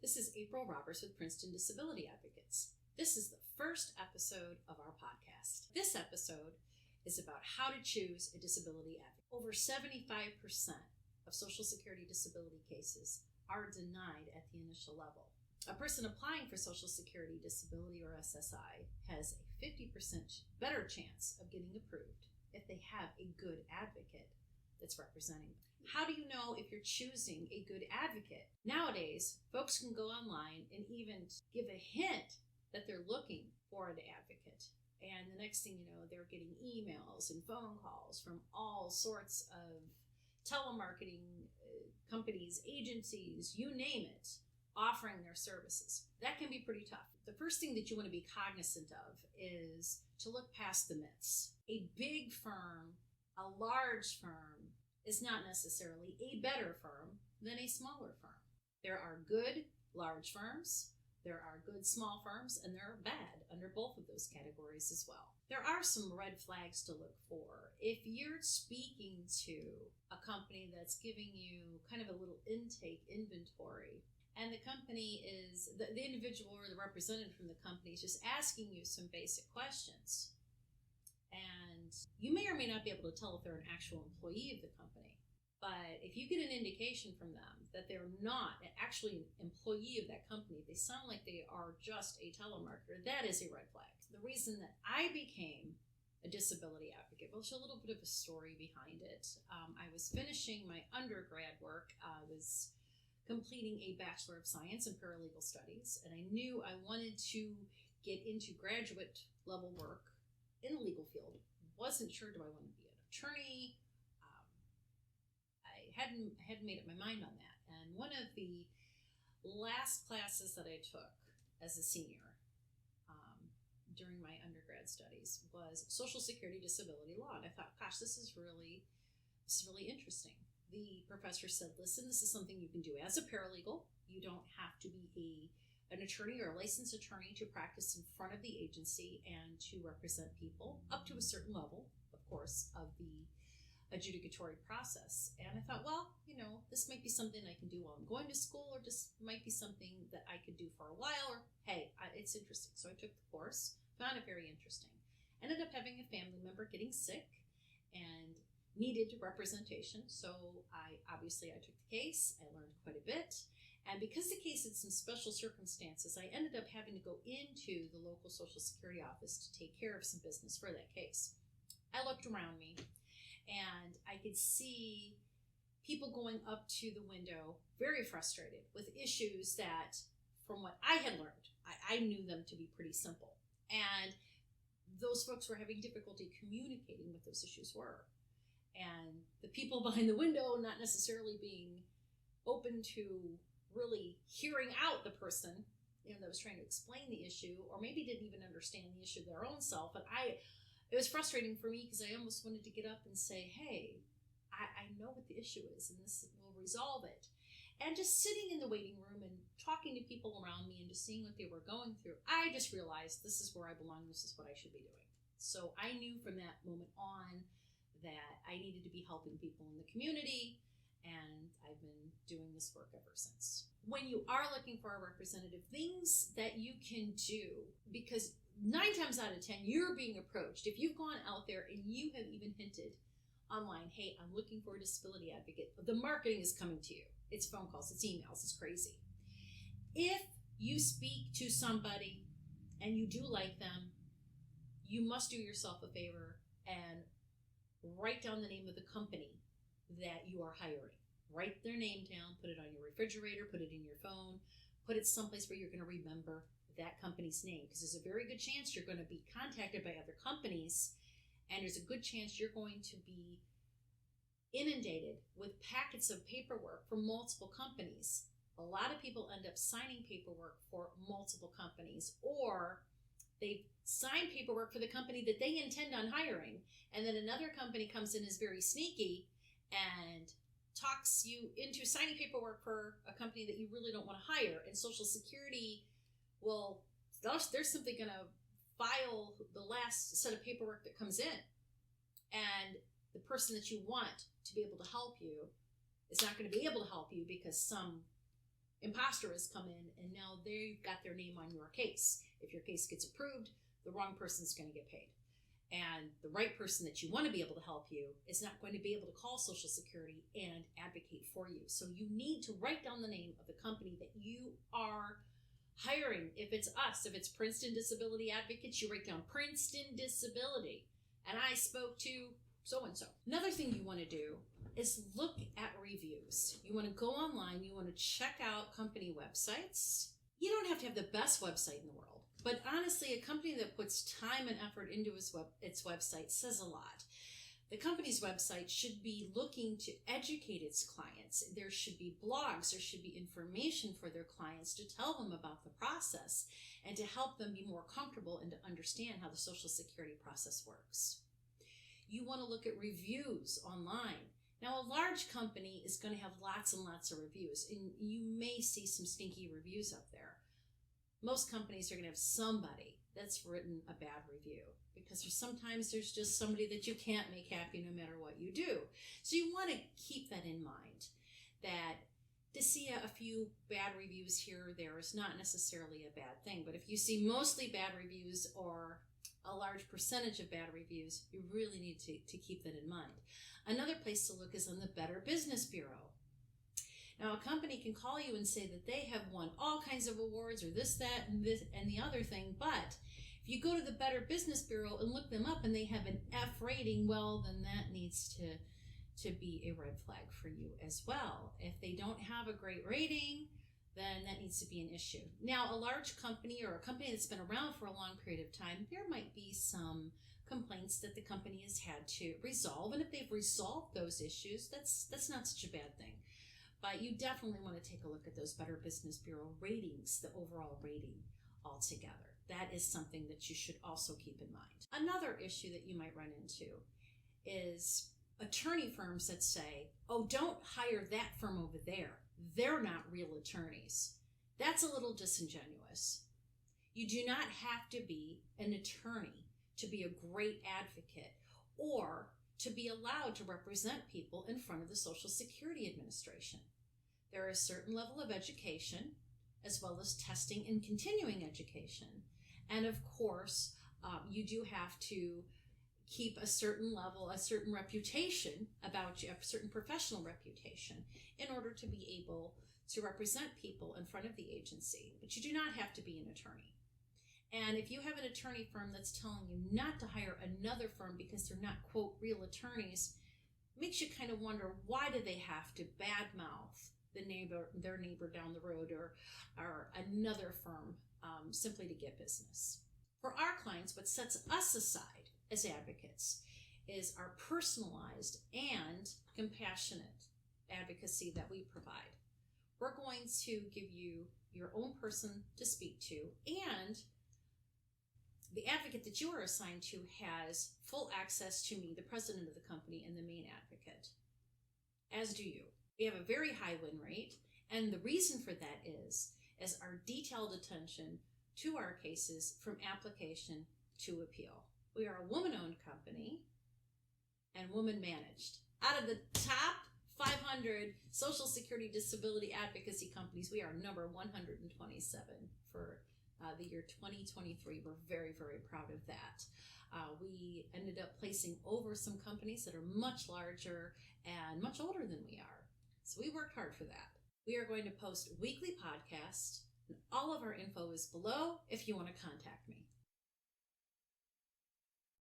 This is April Roberts with Princeton Disability Advocates. This is the first episode of our podcast. This episode is about how to choose a disability advocate. Over 75% of Social Security disability cases are denied at the initial level. A person applying for Social Security disability or SSI has a 50% better chance of getting approved if they have a good advocate that's representing them. How do you know if you're choosing a good advocate? Nowadays, folks can go online and even give a hint that they're looking for an advocate. And the next thing you know, they're getting emails and phone calls from all sorts of telemarketing companies, agencies, you name it, offering their services. That can be pretty tough. The first thing that you want to be cognizant of is to look past the myths. A big firm, a large firm, is not necessarily a better firm than a smaller firm. There are good large firms, there are good small firms, and there are bad under both of those categories as well. There are some red flags to look for. If you're speaking to a company that's giving you kind of a little intake inventory, and the company is, the individual or the representative from the company is just asking you some basic questions, and you may or may not be able to tell if they're an actual employee of the company. But if you get an indication from them that they're not actually an employee of that company, they sound like they are just a telemarketer, that is a red flag. The reason that I became a disability advocate, well, there's a little bit of a story behind it. I was finishing my undergrad work. I was completing a Bachelor of Science in Paralegal Studies, and I knew I wanted to get into graduate level work in the legal field. Wasn't sure, do I want to be an attorney? I hadn't made up my mind on that. And one of the last classes that I took as a senior during my undergrad studies was Social Security disability law. And I thought, gosh, this is really interesting. The professor said, listen, this is something you can do as a paralegal. You don't have to be an attorney or a licensed attorney to practice in front of the agency and to represent people up to a certain level, of course, of the adjudicatory process. And I thought, well, this might be something I can do while I'm going to school, or just might be something that I could do for a while, or hey, it's interesting. So I took the course, found it very interesting. Ended up having a family member getting sick and needed representation. So I took the case. I learned quite a bit. And because the case had some special circumstances, I ended up having to go into the local Social Security office to take care of some business for that case. I looked around me and I could see people going up to the window very frustrated with issues that, from what I had learned, I knew them to be pretty simple. And those folks were having difficulty communicating what those issues were. And the people behind the window not necessarily being open to really hearing out the person that was trying to explain the issue, or maybe didn't even understand the issue their own self. And it was frustrating for me because I almost wanted to get up and say, hey, I know what the issue is and this will resolve it. And just sitting in the waiting room and talking to people around me and just seeing what they were going through, I just realized this is where I belong. This is what I should be doing. So I knew from that moment on that I needed to be helping people in the community, and I've been doing this work ever since. When you are looking for a representative, things that you can do, because 9 times out of 10, you're being approached. If you've gone out there and you have even hinted online, hey, I'm looking for a disability advocate, the marketing is coming to you. It's phone calls, it's emails, it's crazy. If you speak to somebody and you do like them, you must do yourself a favor and write down the name of the company that you are hiring. Write their name down, put it on your refrigerator, put it in your phone, put it someplace where you're going to remember that company's name, because there's a very good chance you're going to be contacted by other companies, and there's a good chance you're going to be inundated with packets of paperwork from multiple companies. A lot of people end up signing paperwork for multiple companies, or they sign paperwork for the company that they intend on hiring, and then another company comes in, is very sneaky, and talks you into signing paperwork for a company that you really don't want to hire. And Social Security, well, they're simply going to file the last set of paperwork that comes in. And the person that you want to be able to help you is not going to be able to help you because some imposter has come in and now they've got their name on your case. If your case gets approved, the wrong person's going to get paid. And the right person that you want to be able to help you is not going to be able to call Social Security and advocate for you. So you need to write down the name of the company that you are hiring. If it's us, if it's Princeton Disability Advocates, you write down Princeton Disability. And I spoke to so-and-so. Another thing you want to do is look at reviews. You want to go online, you want to check out company websites. You don't have to have the best website in the world, but honestly, a company that puts time and effort into its website says a lot. The company's website should be looking to educate its clients. There should be blogs, there should be information for their clients to tell them about the process and to help them be more comfortable and to understand how the Social Security process works. You want to look at reviews online. Now, a large company is going to have lots and lots of reviews, and you may see some stinky reviews up there. Most companies are going to have somebody that's written a bad review because sometimes there's just somebody that you can't make happy no matter what you do. So you want to keep that in mind, that to see a few bad reviews here or there is not necessarily a bad thing. But if you see mostly bad reviews or a large percentage of bad reviews, you really need to keep that in mind. Another place to look is on the Better Business Bureau. Now, a company can call you and say that they have won all kinds of awards or this, that, and this, and the other thing, but if you go to the Better Business Bureau and look them up and they have an F rating, well, then that needs to be a red flag for you as well. If they don't have a great rating, then that needs to be an issue. Now, a large company or a company that's been around for a long period of time, there might be some complaints that the company has had to resolve, and if they've resolved those issues, that's not such a bad thing. But you definitely want to take a look at those Better Business Bureau ratings, the overall rating altogether. That is something that you should also keep in mind. Another issue that you might run into is attorney firms that say, oh, don't hire that firm over there. They're not real attorneys. That's a little disingenuous. You do not have to be an attorney to be a great advocate or to be allowed to represent people in front of the Social Security Administration. There is a certain level of education, as well as testing and continuing education. And of course, you do have to keep a certain level, a certain reputation about you, a certain professional reputation, in order to be able to represent people in front of the agency. But you do not have to be an attorney. And if you have an attorney firm that's telling you not to hire another firm because they're not, quote, real attorneys, makes you kind of wonder, why do they have to badmouth their neighbor down the road or another firm simply to get business? For our clients, what sets us aside as advocates is our personalized and compassionate advocacy that we provide. We're going to give you your own person to speak to, and the advocate that you are assigned to has full access to me, the president of the company and the main advocate, as do you. We have a very high win rate, and the reason for that is our detailed attention to our cases from application to appeal. We are a woman-owned company and woman-managed. Out of the top 500 Social Security disability advocacy companies, we are number 127 for the year 2023. We're very, very proud of that. We ended up placing over some companies that are much larger and much older than we are. So we worked hard for that. We are going to post weekly podcasts, and all of our info is below if you want to contact me.